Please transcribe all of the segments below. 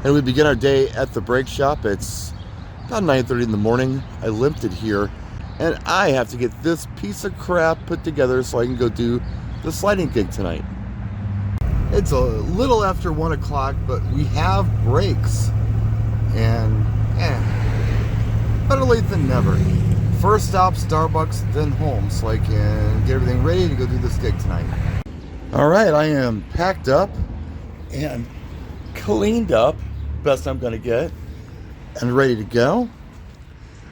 And we begin our day at the brake shop. It's about 9:30 in the morning. I limped it here, and I have to get this piece of crap put together so I can go do the sliding gig tonight. It's a little after 1 o'clock, but we have brakes. And, better late than never. First stop, Starbucks, then home, so I can get everything ready to go do this gig tonight. All right, I am packed up and cleaned up, best I'm gonna get, and ready to go.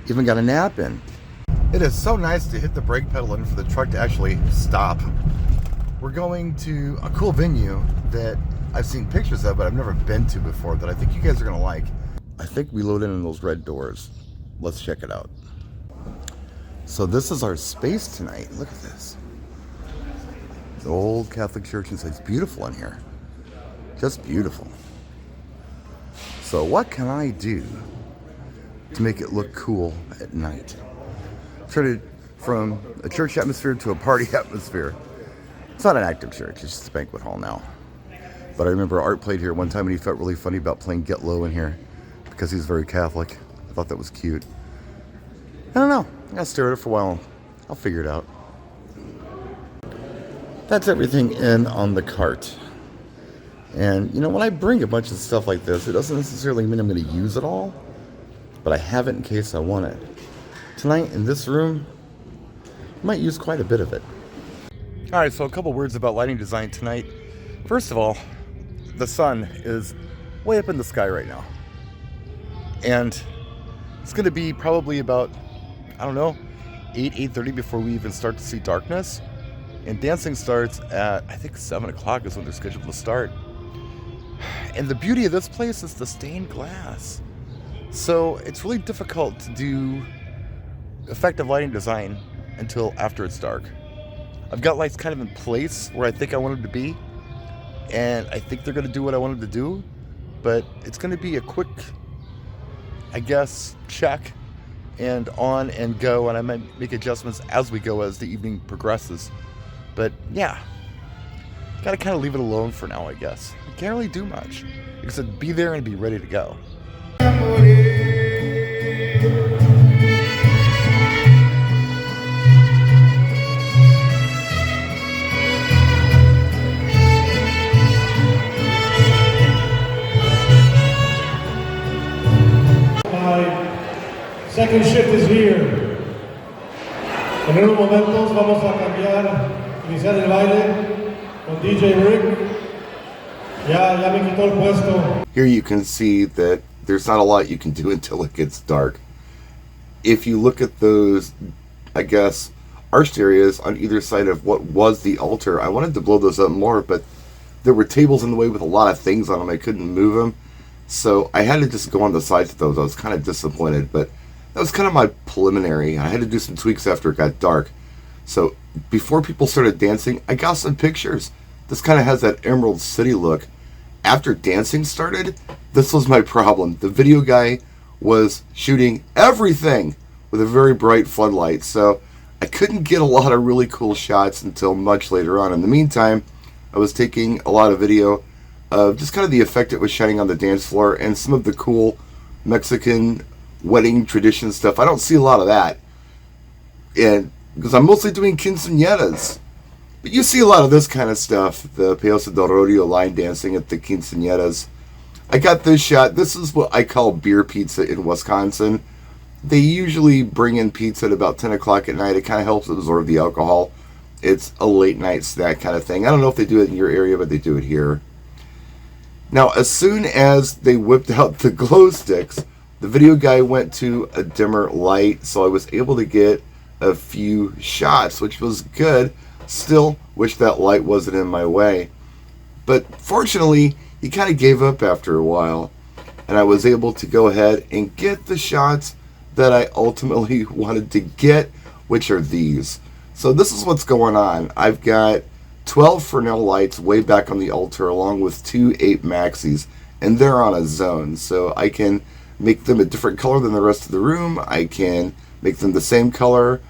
Even got a nap in. It is so nice to hit the brake pedal and for the truck to actually stop. We're going to a cool venue that I've seen pictures of, but I've never been to before, that I think you guys are gonna like. I think we load in those red doors. Let's check it out. So this is our space tonight. Look at this. The old Catholic church inside. It's beautiful in here. Just beautiful. So what can I do to make it look cool at night? Turn it from a church atmosphere to a party atmosphere. It's not an active church, it's just a banquet hall now. But I remember Art played here one time and he felt really funny about playing Get Low in here because he's very Catholic. I thought that was cute. I don't know. I gotta stare at it for a while. I'll figure it out. That's everything in on the cart. And, you know, when I bring a bunch of stuff like this, it doesn't necessarily mean I'm going to use it all, but I have it in case I want it. Tonight, in this room, I might use quite a bit of it. All right, so a couple words about lighting design tonight. First of all, the sun is way up in the sky right now. And it's going to be probably about, 8:30 before we even start to see darkness. And dancing starts at, I think 7 o'clock is when they're scheduled to start. And the beauty of this place is the stained glass. So it's really difficult to do effective lighting design until after it's dark. I've got lights kind of in place where I think I want them to be. And I think they're going to do what I want them to do. But it's going to be a quick, check and on and go. And I might make adjustments as we go as the evening progresses. But yeah, gotta kind of leave it alone for now, I guess. I can't really do much, except be there and be ready to go. My second shift is here. En unos momentos vamos a iniciar el baile con DJ Rick. Ya me quitó el puesto. Here you can see that there's not a lot you can do until it gets dark. If you look at those, arched areas on either side of what was the altar, I wanted to blow those up more, but there were tables in the way with a lot of things on them. I couldn't move them. So I had to just go on the sides of those. I was kind of disappointed, but that was kind of my preliminary. I had to do some tweaks after it got dark. So before people started dancing, I got some pictures. This kind of has that Emerald City look. After dancing started, this was my problem. The video guy was shooting everything with a very bright floodlight. So I couldn't get a lot of really cool shots until much later on. In the meantime, I was taking a lot of video of just kind of the effect it was shining on the dance floor and some of the cool Mexican wedding tradition stuff. I don't see a lot of that, and because I'm mostly doing quinceañeras, but you see a lot of this kind of stuff, the Peosa del Rodeo line dancing at the quinceañeras. I got this shot. This is what I call beer pizza in Wisconsin. They usually bring in pizza at about 10 o'clock at night. It kind of helps absorb the alcohol. It's a late night snack kind of thing. I don't know if they do it in your area, but they do it here. Now, as soon as they whipped out the glow sticks, the video guy went to a dimmer light, so I was able to get a few shots, which was good. Still wish that light wasn't in my way. But fortunately, he kind of gave up after a while, and I was able to go ahead and get the shots that I ultimately wanted to get, which are these. So this is what's going on. I've got 12 Fresnel lights way back on the altar, along with 2 8 maxis, and they're on a zone, so I can make them a different color than the rest of the room. I can make them the same color,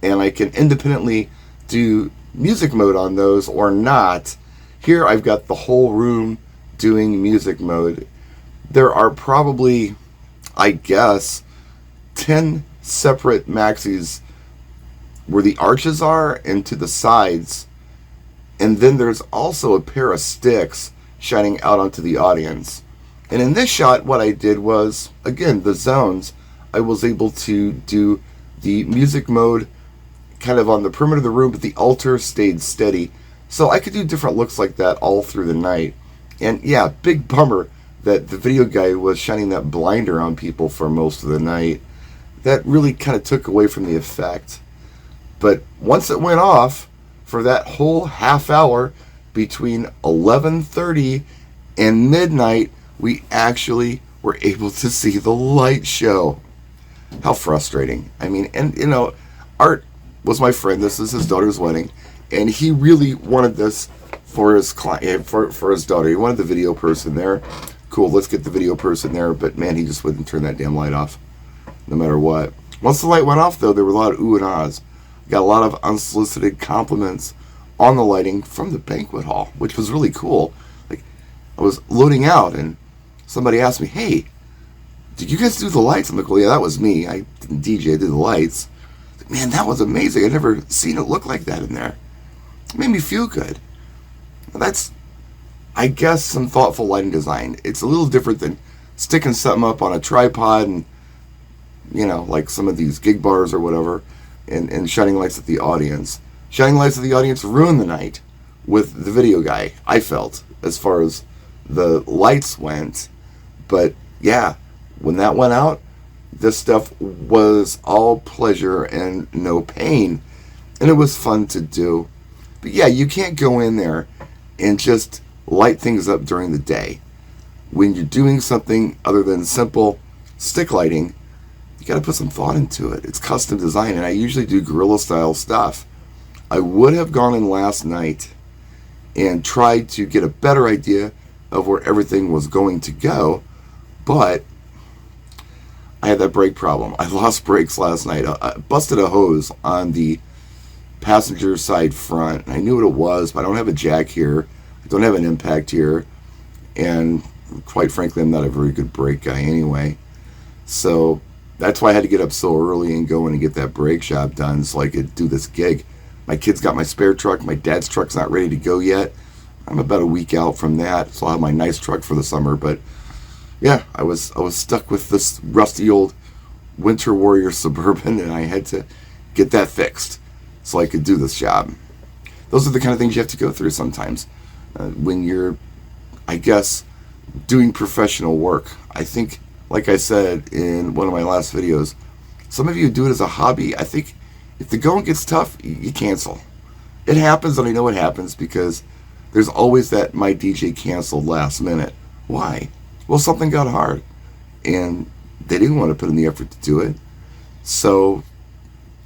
and I can independently do music mode on those or not. Here I've got the whole room doing music mode. there are probably, I guess, 10 separate maxis where the arches are and to the sides. And then there's also a pair of sticks shining out onto the audience. And in this shot, what I did was, again, the zones, I was able to do the music mode kind of on the perimeter of the room, but the altar stayed steady. So I could do different looks like that all through the night. And yeah, big bummer that the video guy was shining that blinder on people for most of the night. That really kind of took away from the effect. But once it went off, for that whole half hour between 11:30 and midnight, we actually were able to see the light show. How frustrating. I mean, and you know, Art was my friend. This is his daughter's wedding, and he really wanted this for his client, for his daughter. He wanted the video person there. Cool, let's get the video person there. But man, he just wouldn't turn that damn light off, no matter what. Once the light went off, though, there were a lot of ooh and ahs. Got a lot of unsolicited compliments on the lighting from the banquet hall, which was really cool. Like, I was loading out, and somebody asked me, "Hey, did you guys do the lights?" I'm like, "Well, yeah, that was me. I didn't DJ, I did the lights." Like, man, that was amazing. I'd never seen it look like that in there. It made me feel good. That's, I guess, some thoughtful lighting design. It's a little different than sticking something up on a tripod and, you know, like some of these gig bars or whatever, and shining lights at the audience. Shining lights at the audience ruined the night with the video guy, I felt, as far as the lights went. But yeah, when that went out, this stuff was all pleasure and no pain. And it was fun to do. But yeah, you can't go in there and just light things up during the day. When you're doing something other than simple stick lighting, you got to put some thought into it. It's custom design, and I usually do guerrilla style stuff. I would have gone in last night and tried to get a better idea of where everything was going to go, but I had that brake problem. I lost brakes last night. I busted a hose on the passenger side front. I knew what it was, but I don't have a jack here. I don't have an impact here. And quite frankly, I'm not a very good brake guy anyway. So that's why I had to get up so early and go in and get that brake job done so I could do this gig. My kids got my spare truck. My dad's truck's not ready to go yet. I'm about a week out from that, so I'll have my nice truck for the summer. But yeah, I was stuck with this rusty old Winter Warrior Suburban, and I had to get that fixed so I could do this job. Those are the kind of things you have to go through sometimes when you're, I guess, doing professional work. I think, like I said in one of my last videos, some of you do it as a hobby. I think if the going gets tough, you cancel. It happens, and I know it happens because there's always that my DJ canceled last minute. Why? Well, something got hard, and they didn't want to put in the effort to do it, so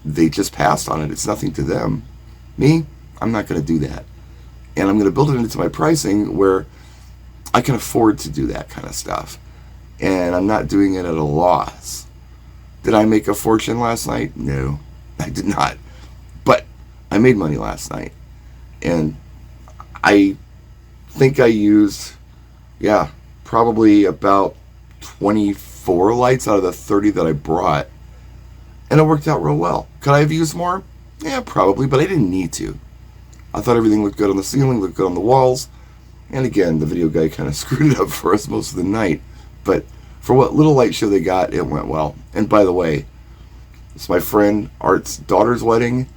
they just passed on it. It's nothing to them. Me, I'm not going to do that, and I'm going to build it into my pricing where I can afford to do that kind of stuff, and I'm not doing it at a loss. Did I make a fortune last night? No, I did not, but I made money last night, and I think I used, probably about 24 lights out of the 30 that I brought, and it worked out real well. Could I have used more? Yeah, probably, but I didn't need to. I thought everything looked good on the ceiling, looked good on the walls, and again, the video guy kind of screwed it up for us most of the night, but for what little light show they got, it went well. And by the way, it's my friend Art's daughter's wedding,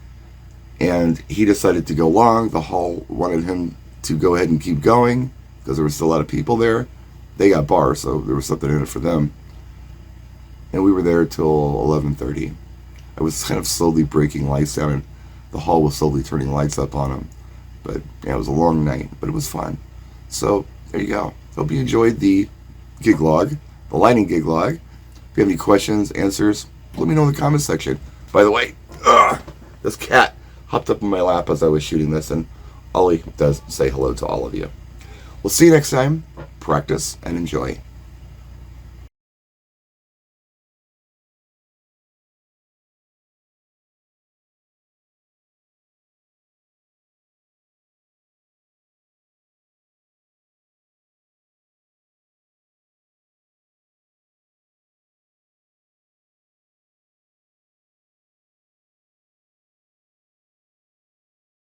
and he decided to go long. The hall wanted him to go ahead and keep going because there were still a lot of people there. They got bars, so there was something in it for them. And we were there till 11:30. I was kind of slowly breaking lights down, and the hall was slowly turning lights up on them. But yeah, it was a long night, but it was fun. So there you go. Hope you enjoyed the gig log, the lighting gig log. If you have any questions, answers, let me know in the comments section. By the way, this cat hopped up in my lap as I was shooting this, and Ollie does say hello to all of you. We'll see you next time. Practice and enjoy.